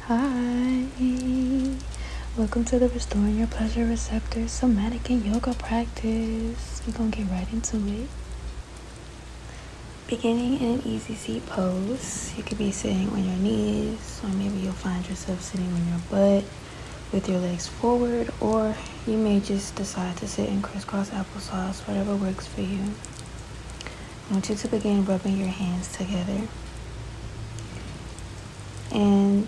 Hi, welcome to the Restoring Your Pleasure Receptors Somatic and Yoga practice. We're gonna get right into it. Beginning in an easy seat pose. You could be sitting on your knees, or maybe you'll find yourself sitting on your butt with your legs forward, or you may just decide to sit in crisscross applesauce, whatever works for you. I want you to begin rubbing your hands together. And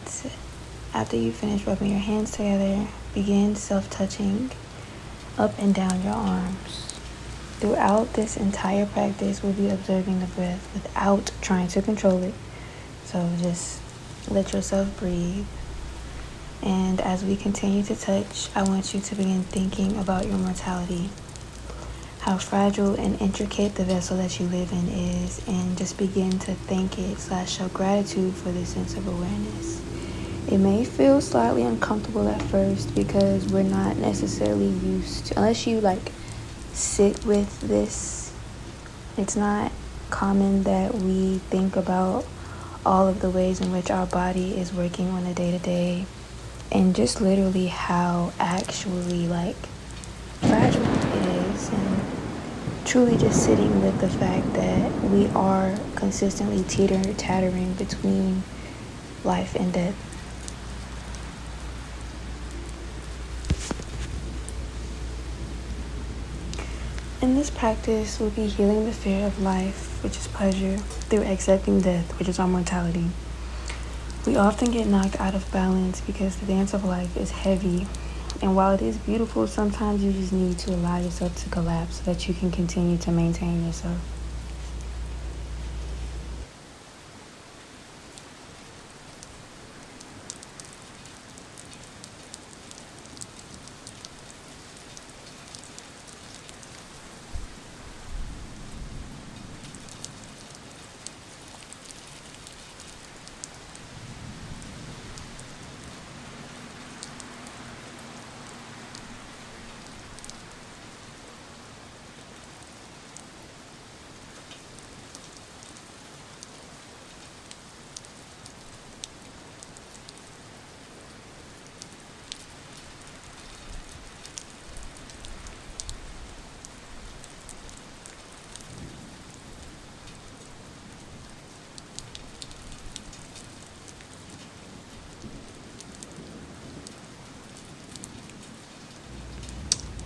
after you finish rubbing your hands together, begin self-touching up and down your arms. Throughout this entire practice, we'll be observing the breath without trying to control it. So just let yourself breathe. And as we continue to touch, I want you to begin thinking about your mortality, how fragile and intricate the vessel that you live in is, and just begin to thank it / show gratitude for this sense of awareness. It may feel slightly uncomfortable at first because we're not necessarily used to, unless you sit with this, it's not common that we think about all of the ways in which our body is working on a day-to-day, and just literally how actually fragile it is, and truly just sitting with the fact that we are consistently teeter-tattering between life and death. In this practice, we'll be healing the fear of life, which is pleasure, through accepting death, which is our mortality. We often get knocked out of balance because the dance of life is heavy. And while it is beautiful, sometimes you just need to allow yourself to collapse so that you can continue to maintain yourself.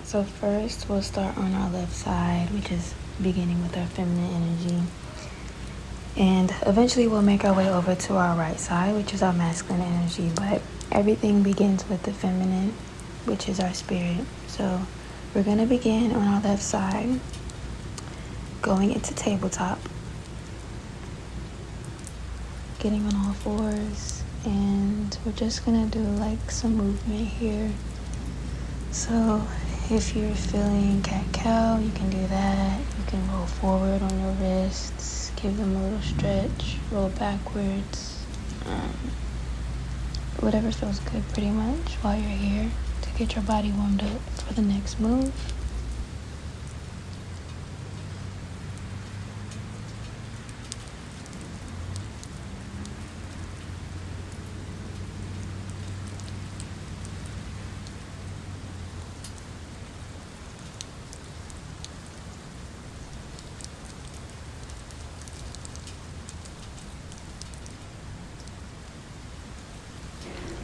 So first, we'll start on our left side, which is beginning with our feminine energy. And eventually we'll make our way over to our right side, which is our masculine energy. But everything begins with the feminine, which is our spirit. So we're going to begin on our left side, going into tabletop, getting on all fours. And we're just going to do some movement here. So if you're feeling cat-cow, you can do that. You can roll forward on your wrists, give them a little stretch, roll backwards. Whatever feels good pretty much while you're here to get your body warmed up for the next move.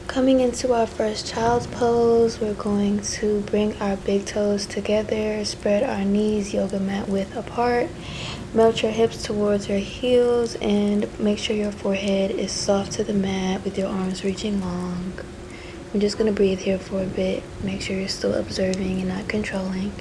Coming into our first child's pose, we're going to bring our big toes together, spread our knees yoga mat width apart, melt your hips towards your heels, and make sure your forehead is soft to the mat with your arms reaching long. I'm just going to breathe here for a bit. Make sure you're still observing and not controlling.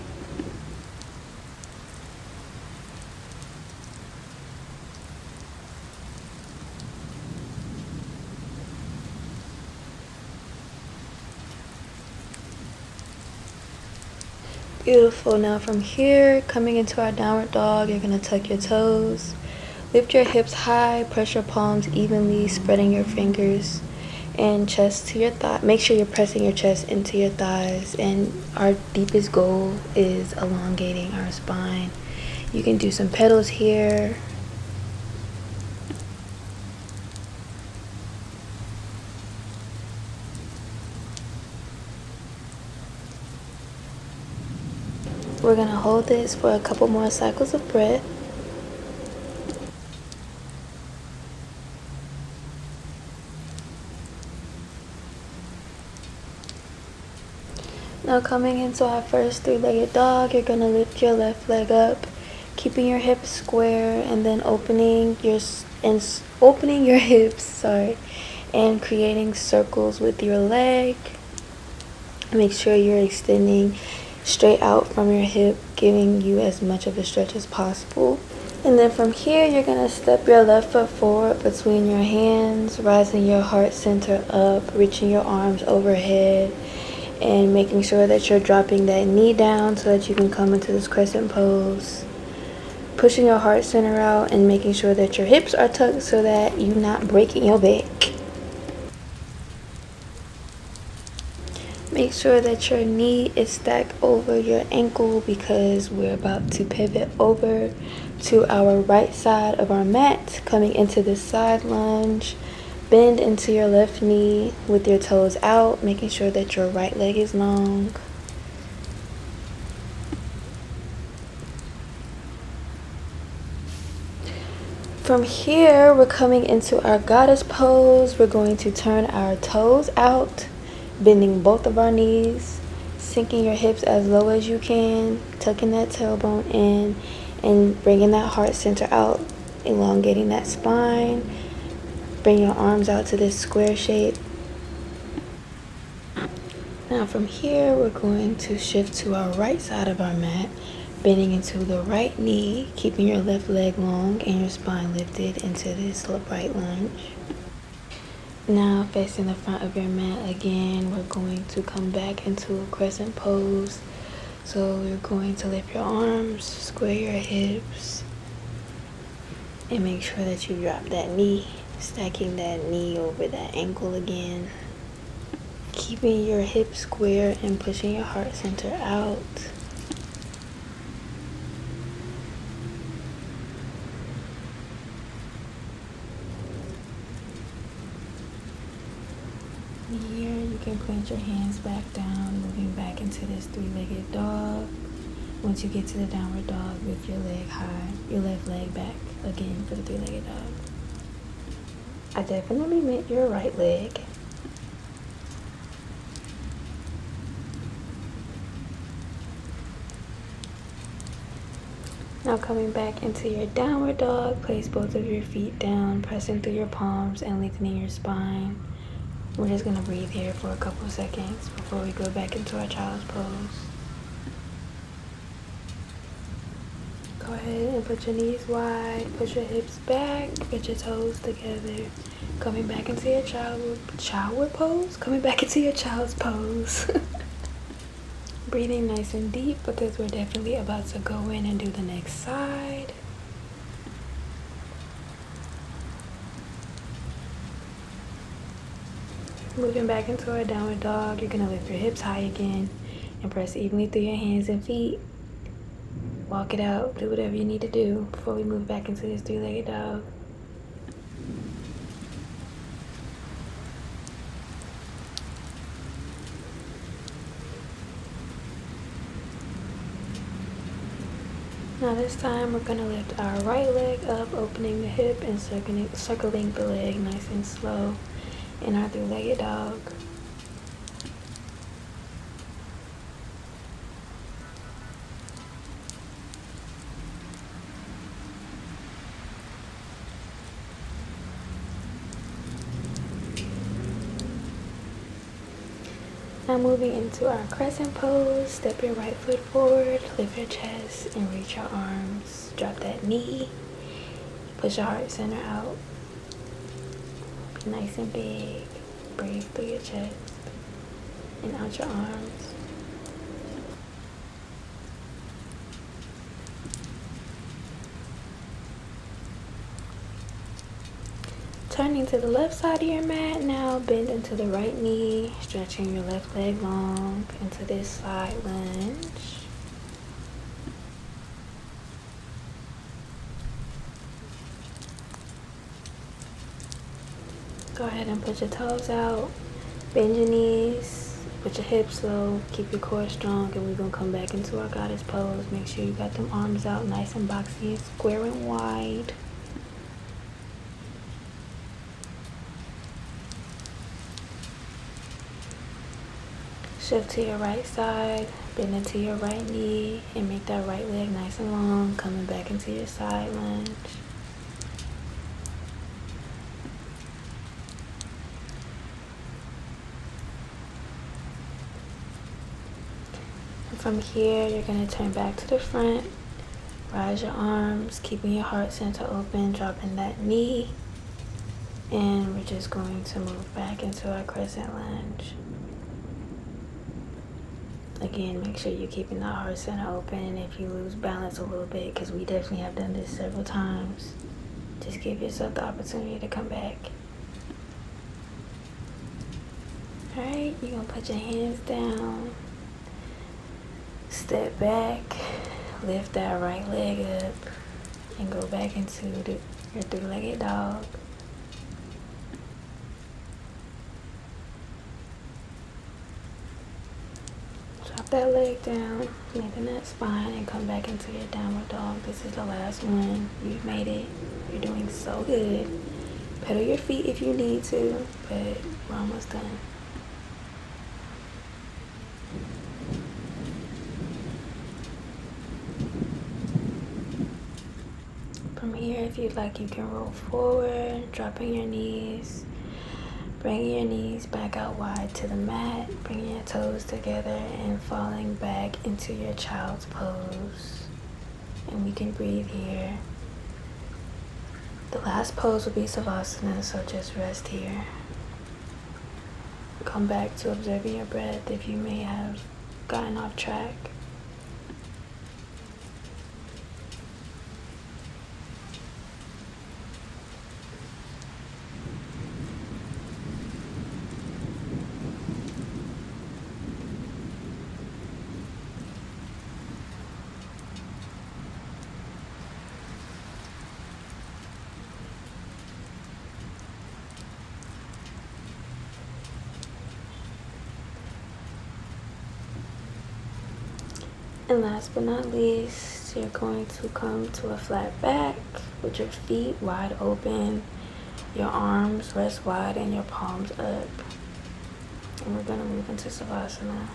Beautiful. Now from here, coming into our downward dog, you're going to tuck your toes. Lift your hips high, press your palms evenly, spreading your fingers and chest to your thigh. Make sure you're pressing your chest into your thighs. And our deepest goal is elongating our spine. You can do some pedals here. We're going to hold this for a couple more cycles of breath. Now coming into our first three-legged dog, you're going to lift your left leg up, keeping your hips square, and then opening your hips, and creating circles with your leg. Make sure you're extending straight out from your hip, giving you as much of a stretch as possible. And then from here, you're going to step your left foot forward between your hands, rising your heart center up, reaching your arms overhead, and making sure that you're dropping that knee down so that you can come into this crescent pose. Pushing your heart center out and making sure that your hips are tucked so that you're not breaking your back. Make sure that your knee is stacked over your ankle because we're about to pivot over to our right side of our mat, coming into this side lunge. Bend into your left knee with your toes out, making sure that your right leg is long. From here, we're coming into our goddess pose. We're going to turn our toes out, bending both of our knees, sinking your hips as low as you can, tucking that tailbone in, and bringing that heart center out, elongating that spine. Bring your arms out to this square shape. Now from here, we're going to shift to our right side of our mat, bending into the right knee, keeping your left leg long and your spine lifted into this right lunge. Now facing the front of your mat again, we're going to come back into a crescent pose. So you're going to lift your arms, square your hips, and make sure that you drop that knee, stacking that knee over that ankle again. Keeping your hips square and pushing your heart center out. Here you can plant your hands back down, moving back into this three-legged dog. Once you get to the downward dog, lift your leg high, your left leg back again for the three-legged dog. I definitely meant your right leg. Now coming back into your downward dog, place both of your feet down, pressing through your palms and lengthening your spine. We're just going to breathe here for a couple of seconds before we go back into our child's pose. Go ahead and put your knees wide, push your hips back, put your toes together. Coming back into your childhood pose? Coming back into your child's pose. Breathing nice and deep because we're definitely about to go in and do the next side. Moving back into our downward dog, you're going to lift your hips high again and press evenly through your hands and feet. Walk it out, do whatever you need to do before we move back into this three-legged dog. Now this time we're going to lift our right leg up, opening the hip and circling the leg nice and slow in our three-legged dog. Now moving into our crescent pose, step your right foot forward, lift your chest and reach your arms. Drop that knee, push your heart center out. Be nice and big. Breathe through your chest and out your arms. Turning to the left side of your mat, now bend into the right knee, stretching your left leg long into this side lunge. Go ahead and put your toes out, bend your knees, Put your hips low, keep your core strong, and we're gonna come back into our goddess pose. Make sure you got them arms out nice and boxy and square and wide. Shift to your right side, bend into your right knee, and make that right leg nice and long, coming back into your side lunge. From here, you're going to turn back to the front, rise your arms, keeping your heart center open, dropping that knee, and we're just going to move back into our crescent lunge. Again, make sure you're keeping that heart center open, and if you lose balance a little bit, because we definitely have done this several times, just give yourself the opportunity to come back. Alright, you're going to put your hands down. Step back, lift that right leg up, and go back into your three-legged dog. Drop that leg down, lengthen that spine, and come back into your downward dog. This is the last one. You've made it. You're doing so good. Pedal your feet if you need to, but we're almost done. From here, if you'd like, you can roll forward, dropping your knees, bringing your knees back out wide to the mat, bringing your toes together, and falling back into your child's pose. And we can breathe here. The last pose will be Savasana, so just rest here. Come back to observing your breath if you may have gotten off track. And last but not least, you're going to come to a flat back with your feet wide open, your arms rest wide, and your palms up. And we're going to move into Savasana.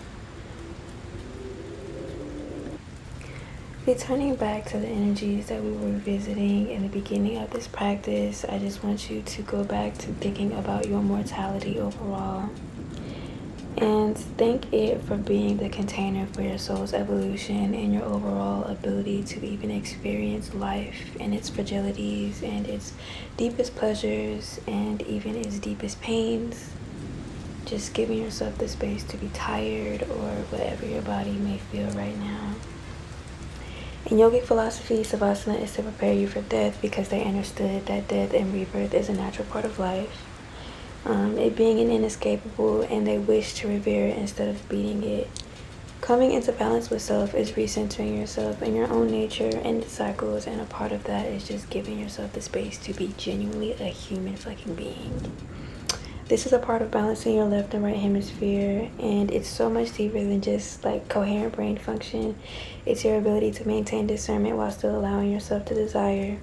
Returning back to the energies that we were revisiting in the beginning of this practice, I just want you to go back to thinking about your mortality overall. And thank it for being the container for your soul's evolution and your overall ability to even experience life and its fragilities and its deepest pleasures and even its deepest pains. Just giving yourself the space to be tired or whatever your body may feel right now. In yogic philosophy, Savasana is to prepare you for death because they understood that death and rebirth is a natural part of life. It being an inescapable, and they wish to revere it instead of beating it. Coming into balance with self is recentering yourself and your own nature and its cycles, and a part of that is just giving yourself the space to be genuinely a human fucking being. This is a part of balancing your left and right hemisphere, and it's so much deeper than just like coherent brain function. It's your ability to maintain discernment while still allowing yourself to desire,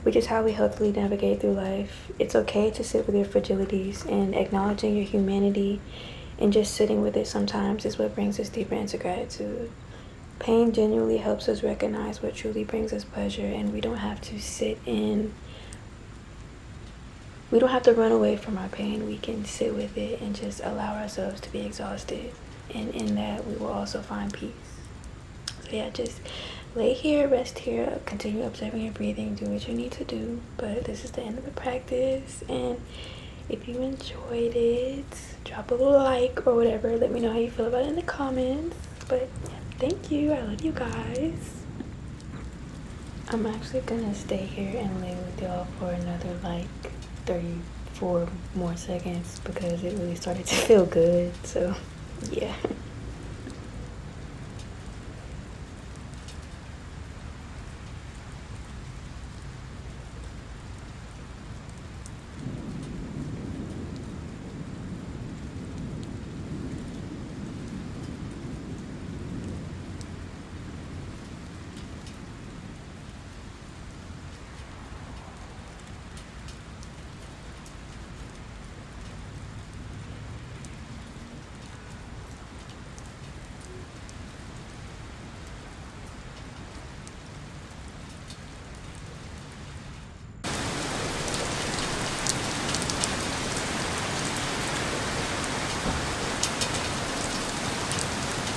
which is how we healthily navigate through life. It's okay to sit with your fragilities, and acknowledging your humanity and just sitting with it sometimes is what brings us deeper into gratitude. Pain genuinely helps us recognize what truly brings us pleasure, and we don't have to run away from our pain. We can sit with it and just allow ourselves to be exhausted, and in that we will also find peace. So yeah, just lay here, rest here, continue observing your breathing, do what you need to do. But this is the end of the practice, and if you enjoyed it, drop a little like or whatever. Let me know how you feel about it in the comments. But yeah, thank you. I love you guys. I'm actually gonna stay here and lay with y'all for another like 34 more seconds because it really started to feel good. So yeah.